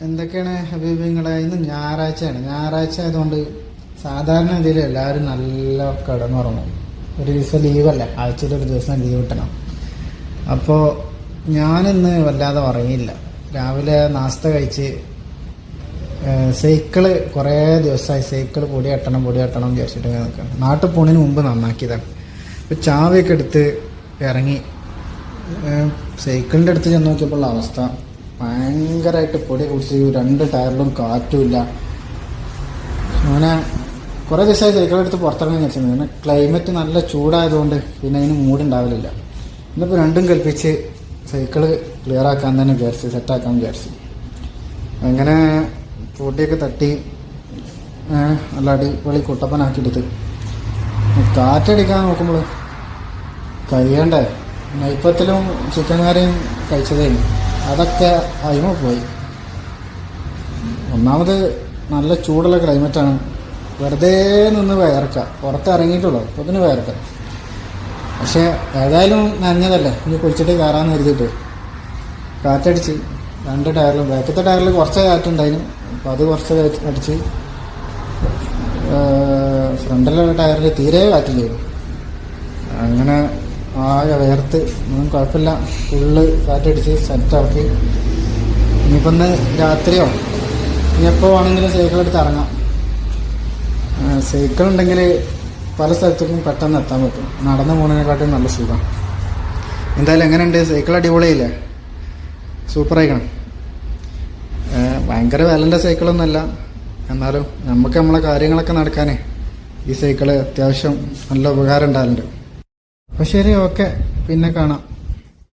എന്തൊക്കെയാണ് ഹബീബിങ്ങളെ? ഇന്ന് ഞായറാഴ്ചയാണ്. ഞായറാഴ്ച ആയതുകൊണ്ട് സാധാരണ ഇതിൽ എല്ലാവരും നല്ല കിടന്നുറങ്ങും. ഒരു ദിവസം ലീവല്ല, ആഴ്ചയിൽ ഒരു ദിവസം ലീവ് കിട്ടണം. അപ്പോൾ ഞാനിന്ന് വല്ലാതെ ഉറങ്ങിയില്ല. രാവിലെ നാസ്ത കഴിച്ച് സൈക്കിള് കുറേ ദിവസമായി സൈക്കിള് പൊടി തട്ടണം വിചാരിച്ചിട്ട് ഇങ്ങനെ നിൽക്കണം. നാട്ടിൽ പോണതിന് മുമ്പ് നന്നാക്കിയതാണ്. ഇപ്പോൾ ചാവിയൊക്കെ എടുത്ത് ഇറങ്ങി സൈക്കിളിൻ്റെ അടുത്ത് ചെന്ന് നോക്കിയപ്പോൾ അവസ്ഥ ഭയങ്കരമായിട്ട് പൊടി കുടിച്ച് 2 ടയറിലും കാറ്റുമില്ല. അങ്ങനെ കുറേ ദിവസമായി സൈക്കിളെടുത്ത് പുറത്തിറങ്ങാൻ വെച്ചത്. പിന്നെ ക്ലൈമറ്റ് നല്ല ചൂടായതുകൊണ്ട് പിന്നെ അതിന് മൂടുണ്ടാവില്ല. ഇന്നിപ്പോൾ രണ്ടും കൽപ്പിച്ച് സൈക്കിള് ക്ലിയർ ആക്കാൻ തന്നെ വിചാരിച്ചു, സെറ്റാക്കാൻ വിചാരിച്ചു. അങ്ങനെ പൊടിയൊക്കെ തട്ടി നല്ല അടിപൊളി കുട്ടപ്പനാക്കിയെടുത്ത് കാറ്റടിക്കാൻ നോക്കുമ്പോൾ കഴിയണ്ടേ. നെയ്പ്പത്തിലും ചിക്കൻ കറിയും കഴിച്ചതേനു, അതൊക്കെ അയിമ പോയി. ഒന്നാമത് നല്ല ചൂടുള്ള ക്ലൈമറ്റാണ്. വെറുതെ നിന്ന് വയർക്കാം, പുറത്തിറങ്ങിയിട്ടുള്ളൂ അപ്പോൾ പിന്നെ വയർക്കാം. പക്ഷെ ഏതായാലും നനഞ്ഞതല്ലേ, ഇനി കുളിച്ചിട്ട് കയറാമെന്ന് കരുതിയിട്ട് കാറ്റടിച്ച് 2 ടയറിലും, ബാക്കത്തെ ടയറിൽ കുറച്ച് കാറ്റുണ്ടായിരുന്നു, അപ്പോൾ അത് കുറച്ച് അടിച്ച് ഫ്രണ്ടിലുള്ള ടയറിൽ തീരെ കാറ്റില്ലായിരുന്നു. അങ്ങനെ ആകെ വേർത്ത്, ഒന്നും കുഴപ്പമില്ല, ഫുള്ള് കാറ്റടിച്ച് സെറ്റാക്കി. ഇനിയിപ്പോൾ ഒന്ന് രാത്രിയോ ഇനി എപ്പോൾ വേണമെങ്കിലും സൈക്കിളെടുത്ത് ഇറങ്ങാം. സൈക്കിൾ ഉണ്ടെങ്കിൽ പല സ്ഥലത്തേക്കും പെട്ടെന്ന് എത്താൻ പറ്റും. നടന്നു പോകുന്നതിനെക്കാട്ടും നല്ല സുഖം. എന്തായാലും എങ്ങനെയുണ്ട് സൈക്കിൾ? അടിപൊളിയില്ലേ? സൂപ്പറായിക്കണം. ഭയങ്കര വിലൻ്റെ സൈക്കിളൊന്നുമല്ല, എന്നാലും നമുക്ക് നമ്മളെ കാര്യങ്ങളൊക്കെ നടക്കാനേ ഈ സൈക്കിള് അത്യാവശ്യം നല്ല ഉപകാരം ഉണ്ടാകലുണ്ട്. അപ്പോൾ ശരി, ഓക്കെ, പിന്നെ കാണാം.